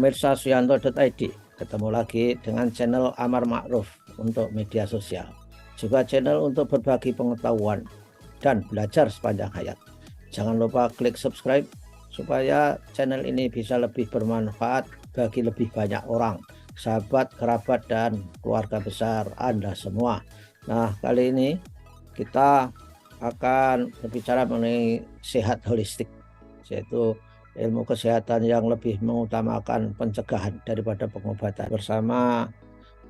Pemirsa Suyanto.id, ketemu lagi dengan channel Amar Ma'ruf untuk media sosial, juga channel untuk berbagi pengetahuan dan belajar sepanjang hayat. Jangan lupa klik subscribe supaya channel ini bisa lebih bermanfaat bagi lebih banyak orang, sahabat, kerabat, dan keluarga besar Anda semua. Nah, kali ini kita akan berbicara mengenai sehat holistik, yaitu ilmu kesehatan yang lebih mengutamakan pencegahan daripada pengobatan, bersama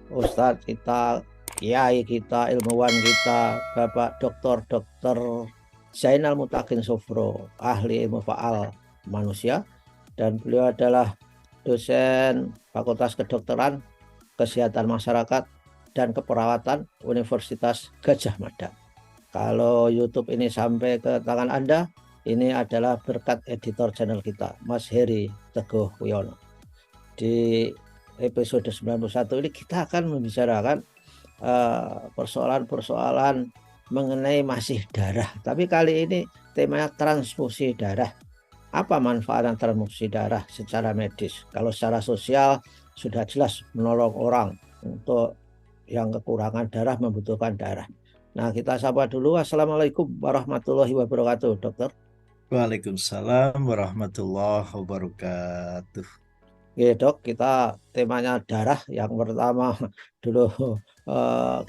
Ustadz kita, kiai kita, ilmuwan kita, Bapak Dr. Zainal Mutakin Sofro, ahli ilmu faal manusia, dan beliau adalah dosen Fakultas Kedokteran, Kesehatan Masyarakat, dan Keperawatan Universitas Gadjah Mada. Kalau YouTube ini sampai ke tangan Anda, ini adalah berkat editor channel kita, Mas Heri Teguh Wiono. Di episode 91 ini kita akan membicarakan persoalan-persoalan mengenai masih darah. Tapi kali ini temanya transfusi darah. Apa manfaat transfusi darah secara medis? Kalau secara sosial sudah jelas menolong orang untuk yang kekurangan darah, membutuhkan darah. Nah, kita sapa dulu. Assalamualaikum warahmatullahi wabarakatuh, dokter. Waalaikumsalam warahmatullahi wabarakatuh. Oke, dok, kita temanya darah. Yang pertama dulu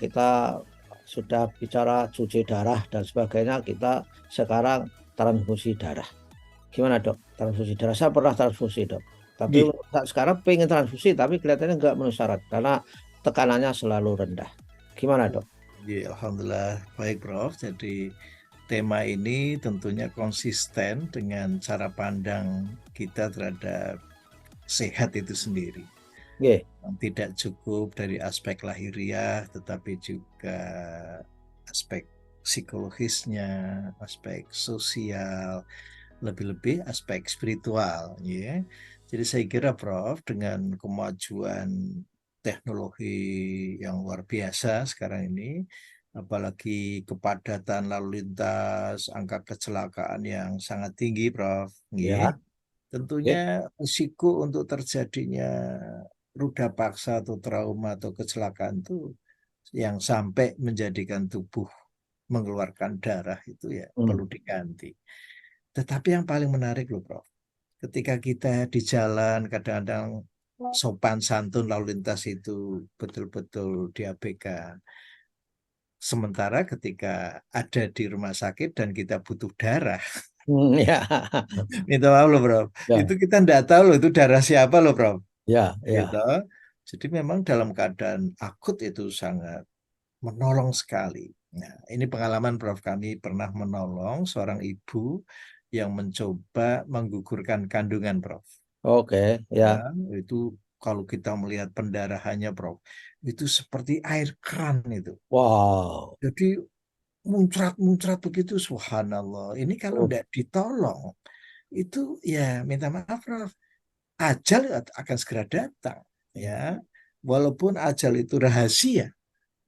kita sudah bicara cuci darah dan sebagainya. Kita sekarang transfusi darah. Gimana, dok? Transfusi darah. Saya pernah transfusi, dok. Tapi Nggih, sekarang pengen transfusi, tapi kelihatannya nggak memenuhi syarat karena tekanannya selalu rendah. Gimana, dok? nggih, alhamdulillah baik Prof. Jadi tema ini tentunya konsisten dengan cara pandang kita terhadap sehat itu sendiri. Oke, Tidak cukup dari aspek lahiriah, tetapi juga aspek psikologisnya, aspek sosial, lebih-lebih aspek spiritual, ya. Jadi saya kira Prof, dengan kemajuan teknologi yang luar biasa sekarang ini, apalagi kepadatan lalu lintas, angka kecelakaan yang sangat tinggi, Prof, ya. ya. Oke. Tentunya risiko untuk terjadinya ruda paksa atau trauma atau kecelakaan itu yang sampai menjadikan tubuh mengeluarkan darah itu ya Hmm. perlu diganti. Tetapi yang paling menarik loh Prof, ketika kita di jalan kadang-kadang sopan santun lalu lintas itu betul-betul diabaikan. Sementara ketika ada di rumah sakit dan kita butuh darah, Ya. minta maaf loh Prof, Ya, itu kita tidak tahu loh itu darah siapa loh Prof. ya, Gitu. ya. Jadi memang dalam keadaan akut itu sangat menolong sekali. Nah, ini pengalaman Prof. Kami pernah menolong seorang ibu yang mencoba menggugurkan kandungan, Prof. Oke, Ya, ya. itu kalau kita melihat pendarahannya, Prof, itu seperti air keran itu. Wow. Jadi muncrat-muncrat begitu, subhanallah. Ini kalau Oh, tidak ditolong, itu ya minta maaf, Prof, ajal akan segera datang. Ya, walaupun ajal itu rahasia,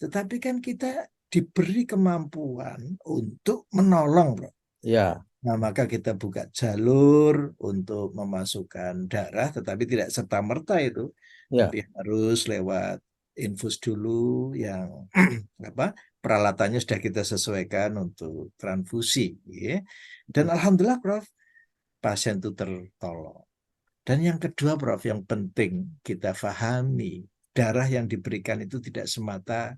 tetapi kan kita diberi kemampuan untuk menolong, bro. ya, Nah, maka kita buka jalur untuk memasukkan darah, tetapi tidak serta-merta itu, ya. tapi harus lewat infus dulu yang apa peralatannya sudah kita sesuaikan untuk transfusi, ya. Dan alhamdulillah, Prof, pasien itu tertolong. Dan yang kedua, Prof, yang penting kita pahami, darah yang diberikan itu tidak semata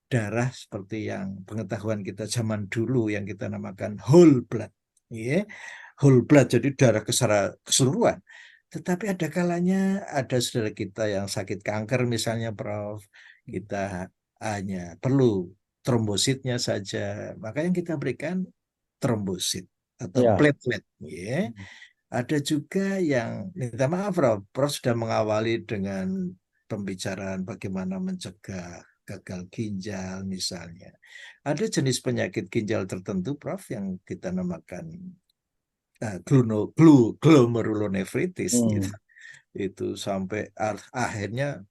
darah seperti yang pengetahuan kita zaman dulu yang kita namakan whole blood, ya, whole blood, jadi darah keseluruhan. Tetapi ada kalanya ada saudara kita yang sakit kanker misalnya, Prof, kita hanya perlu trombositnya saja, maka yang kita berikan trombosit atau Ya. platelet, ya. Ada juga yang minta maaf, Prof sudah mengawali dengan pembicaraan bagaimana mencegah gagal ginjal misalnya. Ada jenis penyakit ginjal tertentu, Prof, yang kita namakan glomerulonefritis gitu. Hmm. Itu sampai akhirnya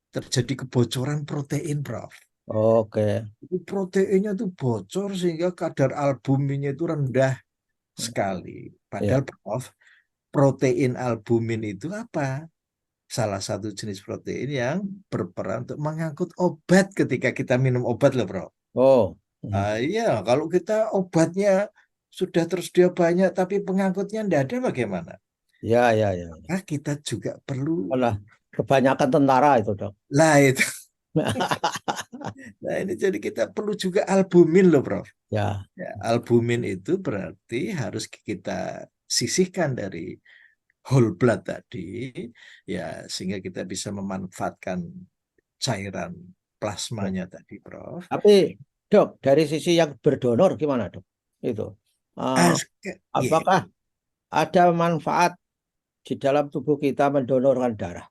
terjadi kebocoran protein, Prof. Oke. Itu proteinnya tuh bocor sehingga kadar albuminnya itu rendah sekali. Padahal, Ya. Prof, protein albumin itu apa? salah satu jenis protein yang berperan untuk mengangkut obat ketika kita minum obat loh, Bro. Oh. Iya, kalau kita obatnya sudah tersedia banyak tapi pengangkutnya tidak ada bagaimana? Ya, ya, ya. Maka kita juga perlu, Malah kebanyakan tentara itu, Dok. lah itu. Nah ini jadi kita perlu juga albumin loh, Prof. Ya. Ya, albumin itu berarti harus kita sisihkan dari whole blood tadi, ya sehingga kita bisa memanfaatkan cairan plasmanya tadi, Prof. Tapi, Dok, dari sisi yang berdonor gimana, Dok? Itu. Eh, Iya. apakah ada manfaat di dalam tubuh kita mendonorkan darah?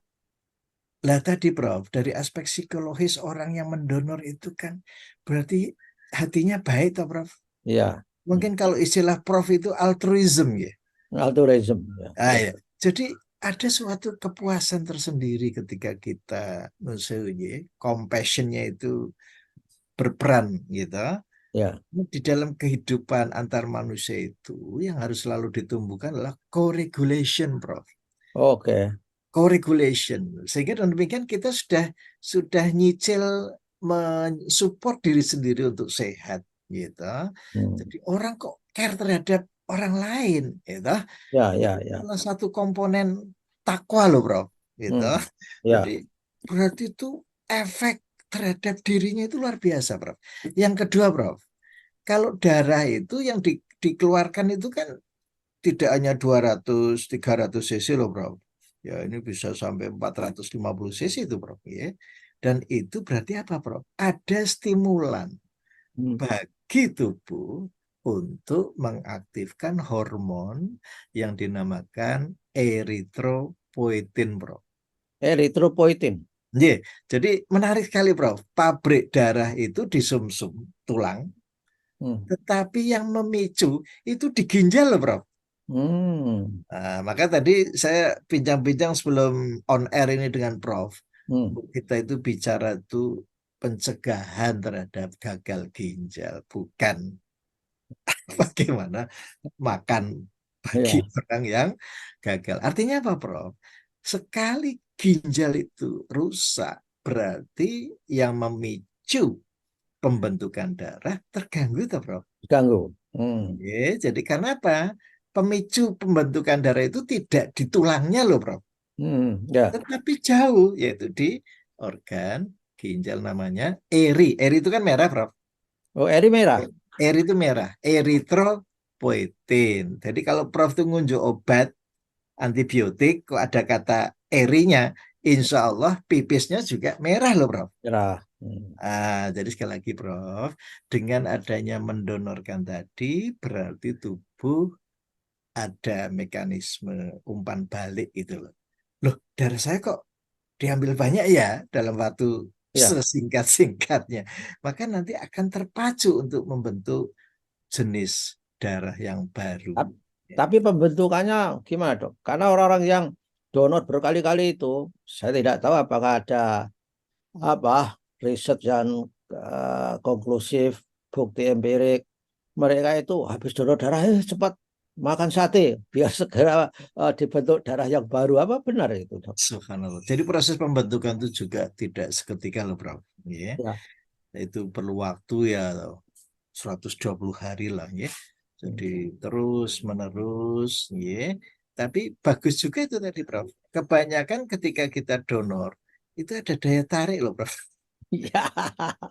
Lah tadi Prof, dari aspek psikologis orang yang mendonor itu kan berarti hatinya baik toh Prof. Ya. Mungkin kalau istilah Prof itu altruism ya. Altruism. Ya. Ya. Jadi ada suatu kepuasan tersendiri ketika kita maksudnya compassionnya itu berperan gitu. Ya. Di dalam kehidupan antar manusia itu yang harus selalu ditumbuhkan adalah co-regulation, Prof. Oke. Co-regulation. Sehingga dengan demikian kita sudah nyicil mensupport diri sendiri untuk sehat gitu. Jadi orang kok care terhadap orang lain gitu. Ya, Itu ya, ya. salah satu komponen takwa loh, Bro. Gitu. Ya. Jadi berarti itu efek terhadap dirinya itu luar biasa, Prof. Yang kedua, Prof, kalau darah itu yang dikeluarkan itu kan tidak hanya 200-300 cc loh, Bro. Ya, ini bisa sampai 450 cc itu, Bro. Ya. Dan itu berarti apa, Bro? Ada stimulan bagi tubuh untuk mengaktifkan hormon yang dinamakan eritropoietin, Bro. Eritropoietin. Yeah. Jadi menarik sekali, Bro. Pabrik darah itu di sumsum tulang, tetapi yang memicu itu di ginjal loh, Bro. Nah, maka tadi saya bincang-bincang sebelum on air ini dengan Prof. Kita itu bicara itu pencegahan terhadap gagal ginjal, bukan bagaimana makan bagi Ya. orang yang gagal. Artinya apa, Prof? Sekali ginjal itu rusak, berarti yang memicu pembentukan darah terganggu, toh, Prof. Ganggu. Ya, jadi karena apa? Pemicu pembentukan darah itu tidak di tulangnya loh, Prof. Ya. Tetapi jauh, yaitu di organ ginjal namanya eri. Eri itu kan merah, Prof. Oh, eri merah. Eri itu merah, eritropoietin. Jadi kalau Prof itu ngunjuk obat antibiotik, kok ada kata erinya, insya Allah pipisnya juga merah loh, Prof. Merah. Jadi sekali lagi, Prof, dengan adanya mendonorkan tadi, berarti tubuh ada mekanisme umpan balik gitu loh. Loh, darah saya kok diambil banyak ya dalam waktu Ya. sesingkat-singkatnya. Maka nanti akan terpacu untuk membentuk jenis darah yang baru. Tapi pembentukannya gimana, Dok? Karena orang-orang yang donor berkali-kali itu, saya tidak tahu apakah ada apa riset yang konklusif, bukti empirik. Mereka itu habis donor darah, cepat makan sate biar segera dibentuk darah yang baru. Apa benar itu, Dok? Subhanallah. Jadi proses pembentukan itu juga tidak seketika loh, Bro. Ya. Ya. Itu perlu waktu ya 120 hari lah ya. Jadi terus menerus ya. Tapi bagus juga itu tadi, Prof. Kebanyakan ketika kita donor itu ada daya tarik loh, Prof. Ya.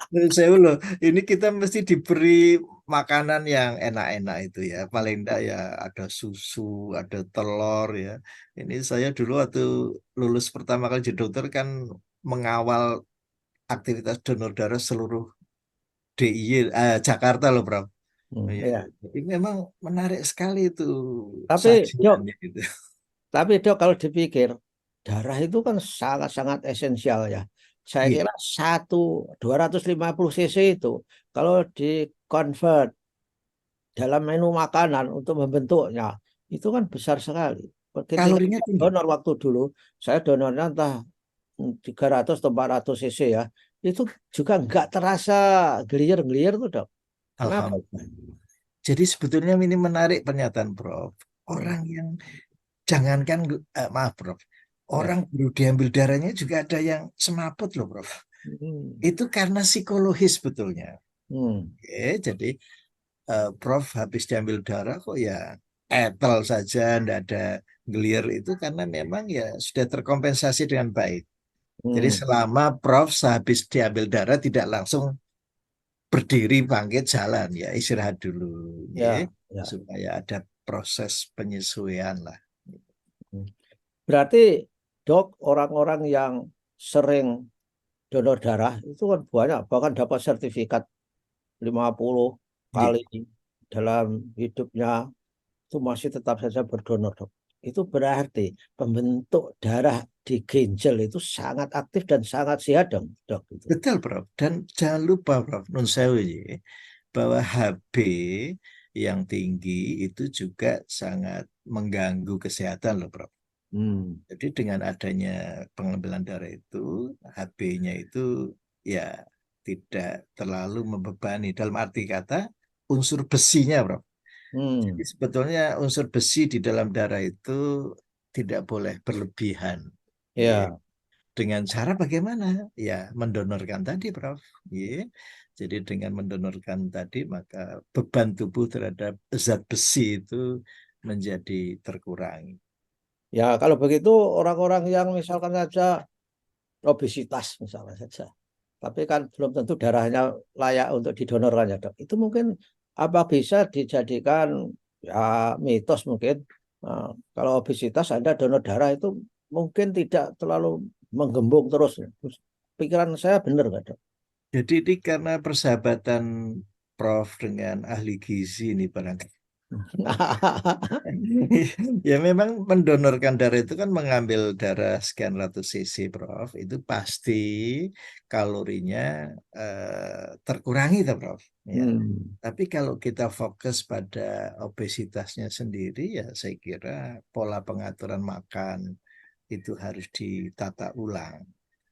Menurut saya loh, ini kita mesti diberi makanan yang enak-enak itu ya. Paling enggak ya ada susu, ada telur ya. Ini saya dulu waktu lulus pertama kali jadi dokter kan mengawal aktivitas donor darah seluruh DIY Jakarta loh, Bro. Ya, Ya. jadi memang menarik sekali itu Tapi, Dok, sajiannya gitu. kalau dipikir darah itu kan sangat-sangat esensial ya. Saya Iya, kira 250 cc itu kalau di convert dalam menu makanan untuk membentuknya itu kan besar sekali. Ketika kalorinya saya tinggi. donor waktu dulu, saya donornya entah 300 atau 400 cc ya, itu juga nggak terasa gelir-gelir tuh, Dok. Kenapa? Alhamdulillah. Jadi sebetulnya ini menarik pernyataan Prof. Hmm. Orang yang jangankan maaf, Prof. Ya. orang baru diambil darahnya juga ada yang semaput loh, Prof. Hmm. Itu karena psikologis sebetulnya. Hmm. Oke, jadi Prof habis diambil darah kok ya etel saja, ndak ada gelir itu karena memang ya sudah terkompensasi dengan baik. Jadi Hmm. selama Prof sehabis diambil darah tidak langsung berdiri bangkit jalan ya istirahat dulu ya Ya. Ya. supaya ada proses penyesuaian lah. Hmm. Berarti dok, orang-orang yang sering donor darah itu kan banyak, bahkan dapat sertifikat 50 Iya. kali dalam hidupnya itu masih tetap saja berdonor, dok. Itu berarti pembentuk darah di ginjal itu sangat aktif dan sangat sehat dong, dok. Itu. Betul, Prof. Dan jangan lupa, Prof, nun sewu ya, bahwa HB yang tinggi itu juga sangat mengganggu kesehatan loh, Prof. Hmm. Jadi dengan adanya pengambilan darah itu, HB-nya itu ya tidak terlalu membebani. Dalam arti kata unsur besinya, Prof. Jadi Hmm. sebetulnya unsur besi di dalam darah itu tidak boleh berlebihan. Ya. Ya. Dengan cara bagaimana? Ya, mendonorkan tadi, Prof. Ya. Jadi dengan mendonorkan tadi, maka beban tubuh terhadap zat besi itu menjadi terkurangi. Ya, kalau begitu orang-orang yang misalkan saja obesitas misalnya saja, tapi kan belum tentu darahnya layak untuk didonorkan ya, dok. Itu mungkin apa bisa dijadikan ya mitos mungkin. Nah, kalau obesitas Anda donor darah itu mungkin tidak terlalu menggembung terus. Pikiran saya benar nggak, dok? Jadi ini karena persahabatan Prof dengan ahli gizi ini barangkali. Ya memang mendonorkan darah itu kan mengambil darah sekian ratus cc, Prof. Itu pasti kalorinya terkurangi, tuh, Prof. Ya. Hmm, Tapi kalau kita fokus pada obesitasnya sendiri, ya saya kira pola pengaturan makan itu harus ditata ulang.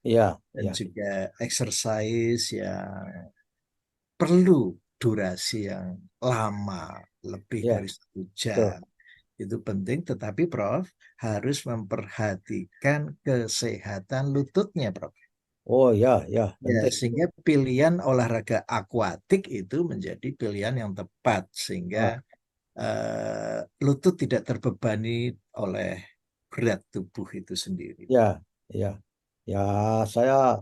ya, Dan ya, juga exercise yang perlu durasi yang lama, lebih ya, dari 1 jam. betul. Itu penting, tetapi Prof harus memperhatikan kesehatan lututnya, Prof. Oh ya, ya, Ya, penting. sehingga pilihan olahraga akuatik itu menjadi pilihan yang tepat, sehingga Ah, lutut tidak terbebani oleh berat tubuh itu sendiri. ya, ya, ya, saya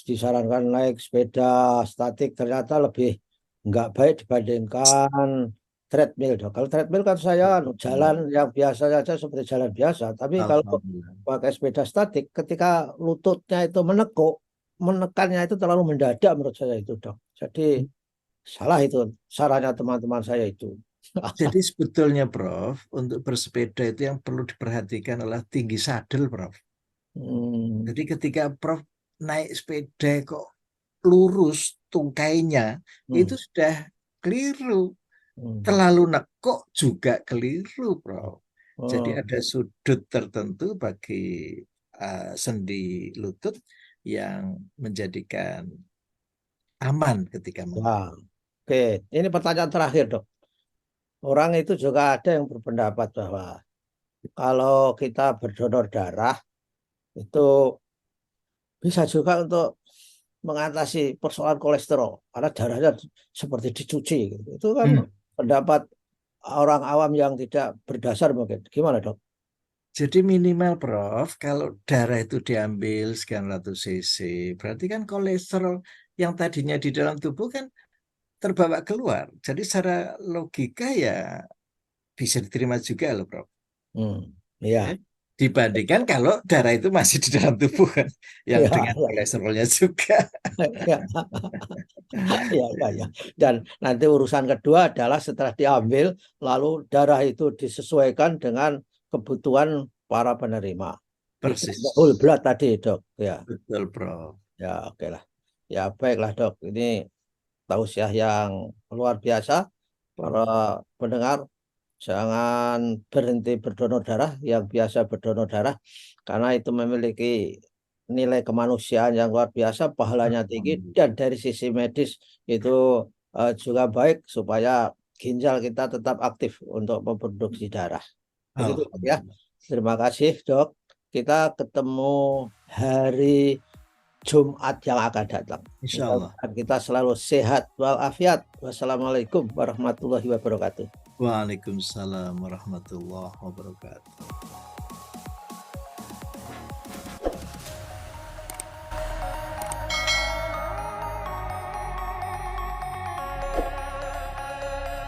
disarankan naik sepeda statik ternyata lebih nggak baik dibandingkan treadmill, dok. Kalau treadmill kan saya jalan yang biasa saja seperti jalan biasa, tapi kalau Alhamdulillah. pakai sepeda statik ketika lututnya itu menekuk, menekannya itu terlalu mendadak menurut saya itu, dok. Jadi salah itu sarannya teman-teman saya itu. Jadi sebetulnya Prof, untuk bersepeda itu yang perlu diperhatikan adalah tinggi sadel, Prof. Hmm, Jadi ketika Prof naik sepeda kok lurus tungkainya, itu hmm, sudah keliru. hmm. Terlalu nekuk juga keliru, Prof. Jadi Oh, ada sudut tertentu bagi sendi lutut yang menjadikan aman ketika ya. mengetuk. Oke, ini pertanyaan terakhir, dok. Orang itu juga ada yang berpendapat bahwa kalau kita berdonor darah itu bisa juga untuk mengatasi persoalan kolesterol karena darahnya seperti dicuci gitu. Itu kan Hmm. pendapat orang awam yang tidak berdasar mungkin. Gimana, dok? Jadi minimal, Prof, kalau darah itu diambil sekian ratus cc, berarti kan kolesterol yang tadinya di dalam tubuh kan terbawa keluar. Jadi secara logika ya bisa diterima juga loh, Prof. Hmm, Ya. ya, Dibandingkan kalau darah itu masih di dalam tubuh kan, yang ya, dengan kolesterolnya juga. ya, ya, ya, ya. Dan nanti urusan kedua adalah setelah diambil, lalu darah itu disesuaikan dengan kebutuhan para penerima. Itu whole Persis. blood tadi, dok. Ya, Betul, Prof. ya, oke lah. Ya, baiklah, dok. Ini tausiah yang luar biasa. Para pendengar, jangan berhenti berdonor darah yang biasa berdonor darah karena itu memiliki nilai kemanusiaan yang luar biasa, pahalanya tinggi dan dari sisi medis itu juga baik supaya ginjal kita tetap aktif untuk memproduksi darah. Begitu, dok, ya. Alhamdulillah. Terima kasih, dok. kita ketemu hari Jumat yang akan datang. Insya Allah. Kita selalu sehat walafiat. Wassalamualaikum warahmatullahi wabarakatuh. Waalaikumsalam warahmatullahi wabarakatuh.